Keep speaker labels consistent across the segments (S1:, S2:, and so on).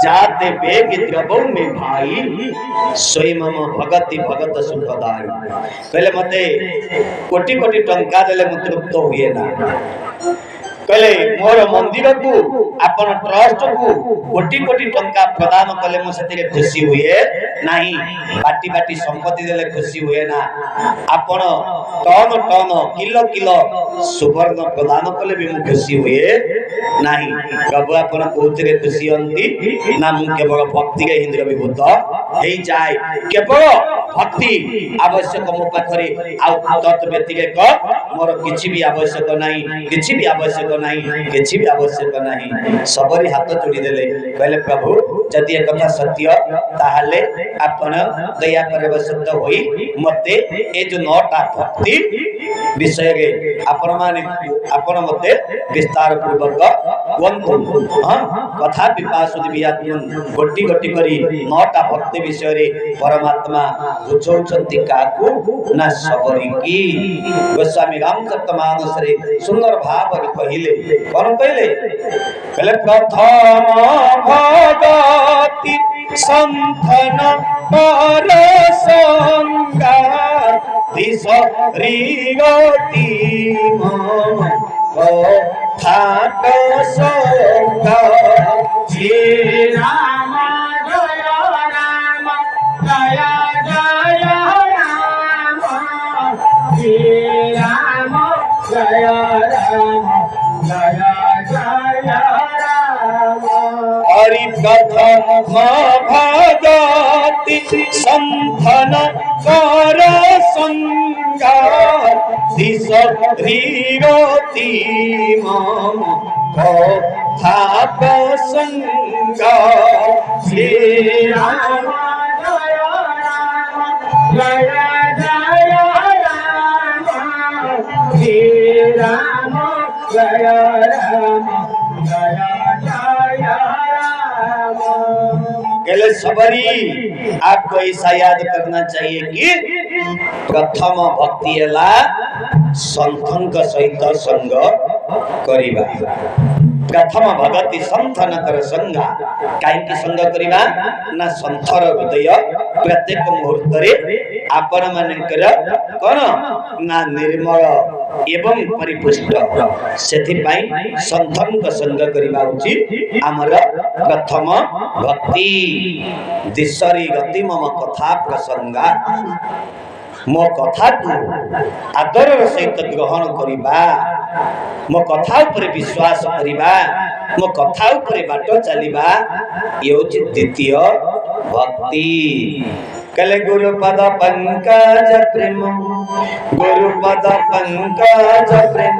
S1: जाते बेग द्रवो में भाई सोई मम भगति भगत सुखदाई कहले मते कोटी कोटी टंका देले मत तृप्त हुए ना कहले मोर मंदिर को अपन ट्रस्ट को कोटी कोटी टंका प्रदान कले मो सेते खुशी हुए नाही बाटी बाटी संपत्ति देले खुशी हुए ना अपन टन टन किलो किलो सुवर्ण प्रदान कले भी मु खुशी हुए नाही प्रभु अपन कोथरे खुशी हंती ना मु केवल भक्ति के हिंद्र विभूत हेई जाय केवल भक्ति आवश्यक मो पाखरे आ तत् व्यतिरेक मोर किछि भी आवश्यक नाही किछि भी आवश्यक नहीं किछि भी आवश्यक नहीं सबरी हाथ जोड़ी देले कहले प्रभु जदि एक कथा सत्य ताहले आपण दया करे सत्य होई मते ए जो नौटा भक्ति विषय रे आपण मते विस्तार पूर्वक कोन हां कथा पिपासु दिव्यात्मन गोटी गोटी करी नौटा भक्ति विषय रे परमात्मा बुझौचंती काकू ना सबरी की गोस्वामी रामचरितमानस रे सुंदर भाव रे कहिले कौन कहले कहले प्रथम भगति संथन पर संगा दिस रिगति मम ठाट संगा श्री राम जय राम जय जय राम श्री राम जय राम जय जय राम हरि प्रथम भगति संथन कर संगा दिस रिगति मम थाप संगा श्री राम जय राम जय जय राम श्री राम जय राम जय जय राम कहले सबरी आपको ऐसा याद करना चाहिए कि प्रथम भक्ति एला संतन का सहित संग करिबा प्रथम भगति संथन कर संगा काईकि संग करिबा ना संथर हृदय प्रत्येक मुहूर्त रे आपण मानकर कोन ना निर्मल एवं परिपुष्ट सेथि पई संथन का संग करिबा उचित हमर प्रथम भक्ति दिसरी गति मम कथा प्रसंगा मो कथा को आदर सहित ग्रहण करिबा मो कथा ऊपर विश्वास करिबा मो कथा ऊपर बाट चलिबा ये होछि द्वितीय भक्ति कले गुरुपद पंकज प्रेम गुरुपद पंकज प्रेम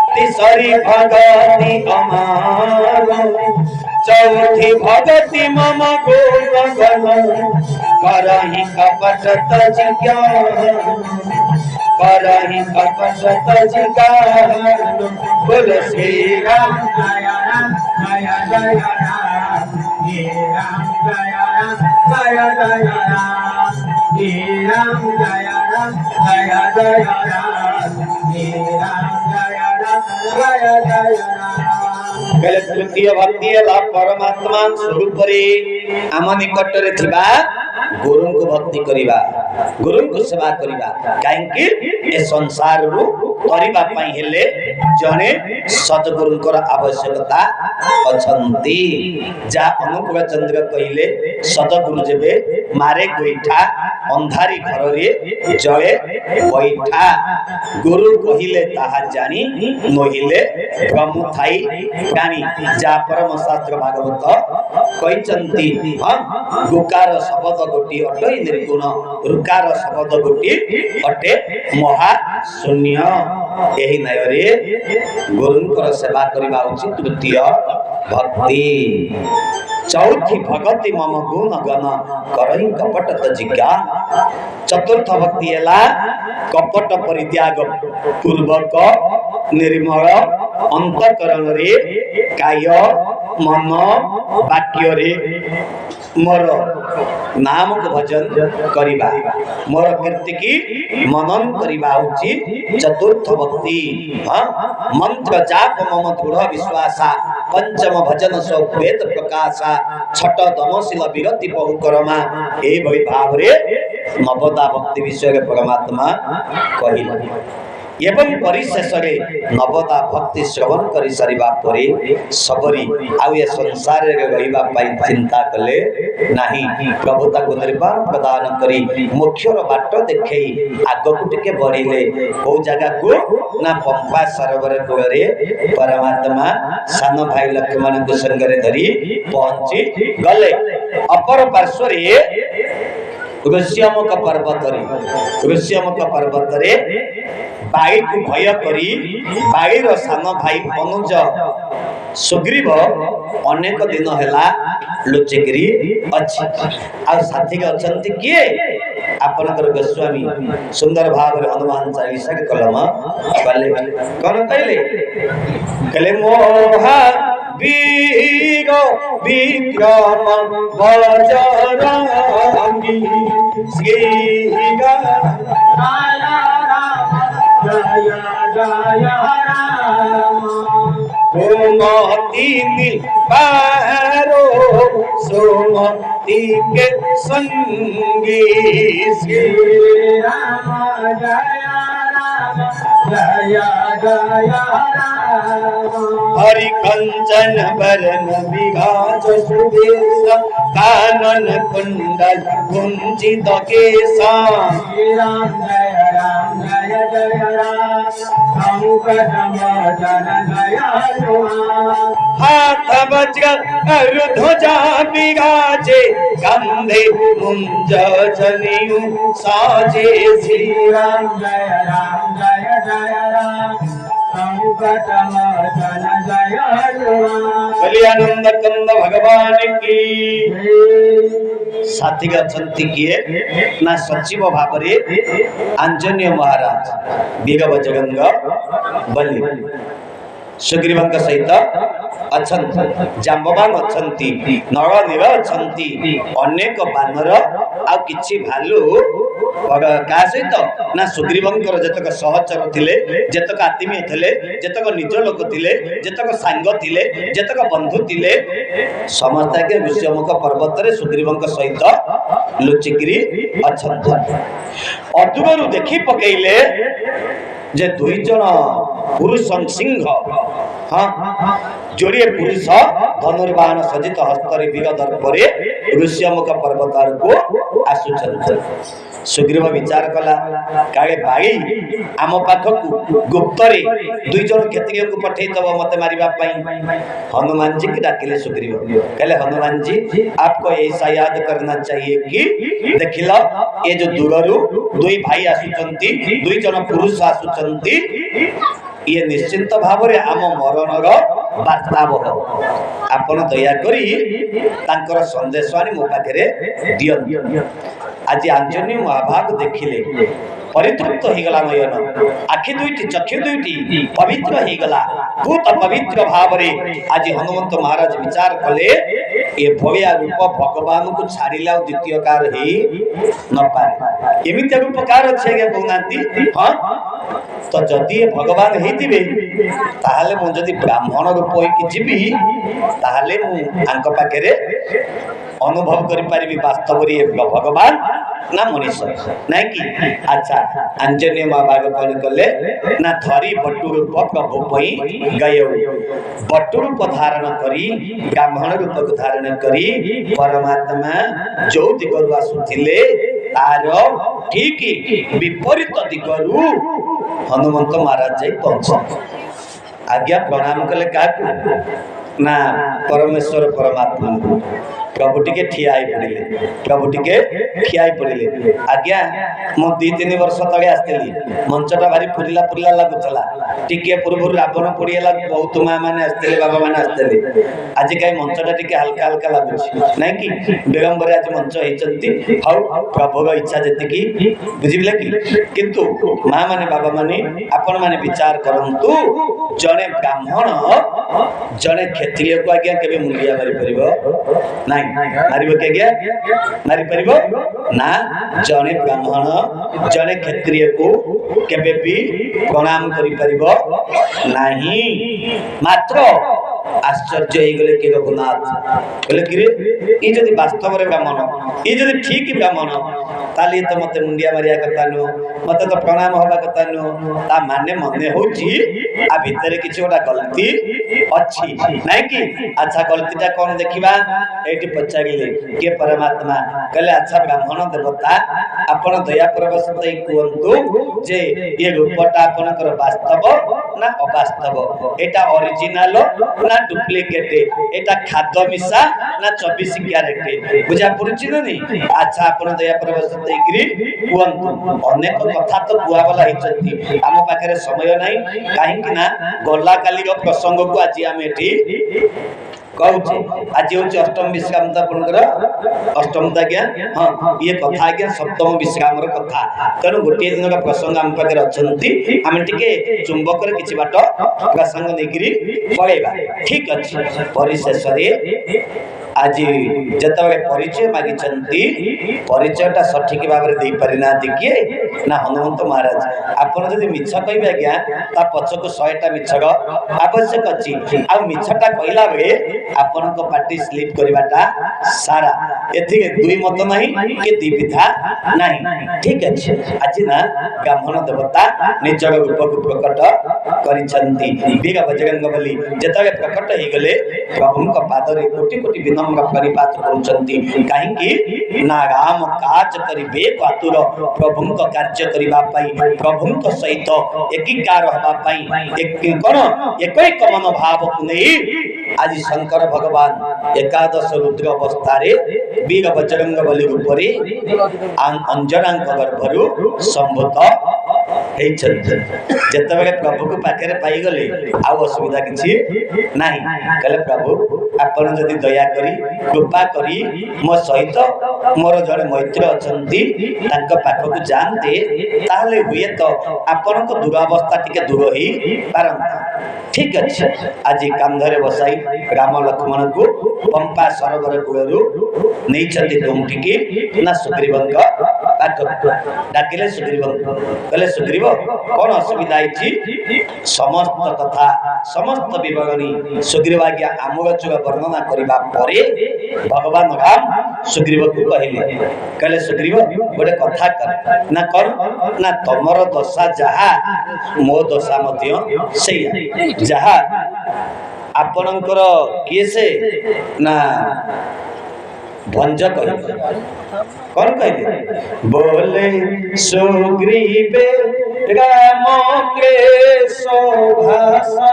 S1: तिसरी भगति अमार चौथी भगति मम गुण गण करहि कपट तजिज्ञान करहि कपट तजिज्ञान बोल श्री राम जय राम जय जय राम श्री राम जय राम जय जय राम श्री राम जय राम जय जय राम श्री राम जय राम जय जय राम कहले तृतीय भक्ति है परमात्मा स्वरूप रे आम निकट रे थिबा गुरु को भक्ति करिबा गुरु को सेवा करिबा काहेकि ए संसार रु करिबा पई हेले जने सद्गुरु को आवश्यकता अछंती जा अनुकूल चंद्र कहिले सद्गुरु जेबे मारे गोइठा अंधारी घर रे जळे गोइठा गुरु कहिले ताहा जानी नहिले ब्रह्म थाई ज्ञानी जा परम शास्त्र भागवत कहिचंती गुकार शब्द गोटी अटे निर्गुण रुकार शब्द गोटी अटे महा शून्य एही नय रे गुरुंकर सेवा करिबा उचित तृतीय भक्ति चौथी भगति मम गुण गण करहि कपट तजिज्ञा चतुर्थ भक्ति एला कपट परित्याग पूर्वक निर्मल अंतकरण रे काय मन वाक्य रे मोर नाम को भजन करिबा मोर कीर्ति की मनन करिबा उचित चतुर्थ भक्ति मंत्र जाप मम दृढ़ विश्वासा पंचम भजन सो वेद प्रकाशा छठ दमशील विरति बहु करमा ए भई भाव रे नवदा भक्ति विषय रे परमात्मा कहिला एवं परिशेष नवदा भक्ति श्रवण कर सारिबा परे सबरी आउ ए संसार रे रहिबा पई चिंता कले नाही प्रभु ताको निर्वाण प्रदान करी मोक्षर बाट देखई आगकु टिके बढ़िले को जगह को ना पंपा सरोवर कूଳରେ परमात्मा सान भाई लक्ष्मण को संगरे धरी पहुंची गले अपर पार्श्व रे ऋष्यमुख पर्वत रे बाई को भय करी बाई रो सान भाई अनुज सुग्रीव अनेक दिन हैला लुचिकरी अछि आ साथी के अछंती किए आपनकर गोस्वामी सुंदर भाव रे हनुमान चालीसा के कलम वाले कोन कहले मोहा वीर विक्रम बजरंगी श्री जय जय राम सुमति निबारो सुमति के संगी श्री राम जय राम जय जय राम हरि कंचन बरन विराज सुदेश कानन कुंडल कुंचित केसा श्री राम जय राम संकटमोचन दयालु हाथ वज्र ध्वजा विराजे कंधे मुंज जनेऊ साजे श्री राम जय राम संकटमोचन दयालु कल्याणंद कंद भगवान की साथी गच्छन्ति किए ना सचिव भाव रे आंजनेय महाराज वीर बजरंग बलि सुग्रीवंक सहित अछंती जांबवान अछंती नर नीर अछंती अनेक बानर आ किछि भालू का सहित ना सुग्रीवंकर जतक सहचर थिले जतक आत्मीय थिले जतक निज लोक थिले जतक सांग थिले जतक बंधु थिले समस्त के ऋष्यमुख पर्वत रे सुग्रीवंक सहित लुचिकरी अछंती अदूरु देखि पकेइले जे दुई जन पुरुष सिंह हाँ जोड़िए पुरुष धनुर्बाण सजित हस्तर वीर दर्परे ऋष्यमुख पर्वतार को आसुचन सुग्रीव विचार कला काले भाई आम पाखक गुप्त रे दुई जन क्षत्रिय को पठे तब मते मारिबा पई हनुमान जी की डाकिले सुग्रीव कहले हनुमान जी आपको ऐसा याद करना चाहिए कि देखिला ये जो दूररु दुई भाई आसुचंती दुई जन पुरुष आसुचंती ये निश्चिंत भाव रे आम मरणर वार्ता बह आपण दया करी तांकर संदेश आनी मो पाखरे दियन आज आंजनी महाभाग देखिले परितृप्त हो गला नयन आखि दुईटी चक्षु दुईटी पवित्र हो गला भूत पवित्र भाव रे आज हनुमंत महाराज विचार कले ए भया रूप भगवान को छाड़िला द्वितीय कार ही न पारे एमिति रूप कार छै के कहनांती हां तो जदि भगवान हेतिबे ताहाले मु जदि ब्राह्मण रूप होई कि जीबी ताहाले मु आंक पाखरे अनुभव करि पारिबी वास्तव रे भगवान ना मनीष नहीं कि अच्छा अंजनी महाभाग कौन कले ना धरी बटु रूप प्रभु पई गयो बटु रूप धारण करी ब्राह्मण रूप को धारण करी परमात्मा जो दिगरु आसुथिले तार ठीक विपरीत दिगरु हनुमंत महाराज जाई पहुंच आज्ञा प्रणाम कले काकू ना परमेश्वर परमात्मा प्रभु टिके ठियाई पड़िले आज्ञा मो 2-3 वर्ष तले आस्तेली मंचटा भारी फुरिला लागुतला टिके पूर्व रावण पड़ियाला बहुत माँ माने आस्तेले बाबा माने आस्तेले आज कहीं मंचटा टिके हल्का हल्का लागुछि नहीं कि विलंबर आज मंच होइचंती हाउ प्रभुर इच्छा जेतिकी बुझिबले कि किंतु माँ माने बाबा माने आपण माने विचार करंतु जने ब्राह्मण जने क्षत्रिय को आज्ञा केबे मुंडिया मारि परिबो नाही मारिबो के आज्ञा मारि परिबो ना जने ब्राह्मण जने क्षत्रिय को केबे भी प्रणाम करि परिबो नाही मात्र आश्चर्य ହେଇଗଲେ କି ରଘुନାଥ କହିଲେ କି रे ଇ ଯଦି ବାସ୍ତବରେ ବ୍ରାହ୍ମଣ ଇ ଯଦି ଠିକ ବ୍ରାହ୍ମଣ ତାହେଲେ ତ ମତେ ମୁଣ୍ଡିଆ ମାରିବା କଥା ନୁହଁ ମତେ ତ ପ୍ରଣାମ ହବା କଥା ନୁହଁ ତା ମାନେ ମନେ ହଉଛି ଆ ଭିତରେ କିଛି ଗୋଟେ ଗଲତି ଅଛି ନାଇଁ କି ଆଚ୍ଛା ଗଲତିଟା କଣ ଦେଖିବା ଏଇଠି ପଚାରିଲେ କିଏ ପରମାତ୍ମା କହିଲେ ଆଚ୍ଛା ବ୍ରାହ୍ମଣ ଦେବତା ଆପଣ ଦୟା ପରବଶ ଦେଇ କୁହନ୍ତୁ ଯେ ଏ ରୂପଟା ଆପଣଙ୍କର ବାସ୍ତବ ନା ଅବାସ୍ତବ এটা অরিজিনাল না ডুপ্লিকেট এটা খাদ্য মিশা না 24 ক্যারেট বুঝা পড়ুছি না নি আচ্ছা আপন দয়া পরবশ দেইগ্রি কুহন্তু অনেক কথা তো কুয়াবলা হইছন্তি আম পাখরে সময় নাই কাহিকি না গলা কালির প্রসঙ্গକୁ আজি আমি এটি कहूचे आज हूँ अष्टम विश्राम आपंकर अष्टम आज्ञा हाँ ये कथा आज्ञा सप्तम विश्राम कथा तेणु गोटे दिन का प्रसंग आम पाखे अच्छा आम टे चुंबक किसी बाट प्रसंग नहीं पलैबा ठीक अच्छे परिशेष आज जिते परिचय मागिंट परिचयटा सठिक भाव में दे पारि ना किए ना हनुमंत महाराज आपड़ जब मिछ कहे आज्ञा ता पछक 100टा मिछर आवश्यक अच्छी आ मिछटा कहला बेले आपण पार्टी स्लीप करवाटा सारा एथि दुई मत नहीं कि दी विधा नहीं ठीक अच्छे आज ना ब्राह्मण देवता निजर रूप को प्रकट करिसंती बीगा बजरंग बली जेतबे प्रकट हो गले प्रभु पादरे कोटि कोटि विनम्र परिपात करुचंती काहेकि ना राम काज करिबे आतुर प्रभु कार्य करबा पई प्रभु सहित एकीकार होबा पई एक कोन एकई मन भाव को नहीं आज शंकर भगवान एकादश रुद्र अवस्था वीर बजरंग बली रूप अंजना गर्भरु संभूत जिते प्रभु को पाखे पाईगले आउ असुविधा किसी ना कहले प्रभु आपड़ जदि दया करी कृपा करी मो सहित मोर जड़े मैत्र अच्छा पाखक जाते ताहले हुए तो आपण दुरावस्था टिके दूर ही पारंता ठीक अच्छे आज कांधरे बसाई राम लक्ष्मण को पंपा सरोवर कूलू नहीं दोटिकी ना सुग्रीव डाकिले सुग्रीव कहले सुग्रीव कौन असुविधा समस्त कथा समस्त विवरणी सुग्रीव आज्ञा आमूलचूल वर्णना करबा परे भगवान राम सुग्रीव को कहले सुग्रीव गोटे कथा कर ना कर ना तमर दशा जहा मो दशा मध्य जहा आपणकर किए से ना भंज कह कौन कहले बोले सुग्रीवे राम के शोभासा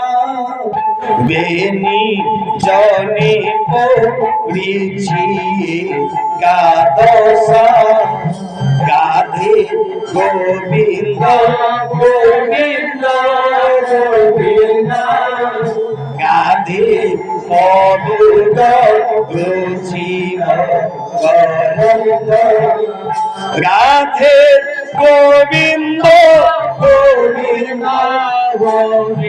S1: बेनी जनी पोड़ी गादसा गाधे गोविंद गोविंद गोविंद गाधे पदुग रुचिर राधे गोविंद गोविंद गोविंद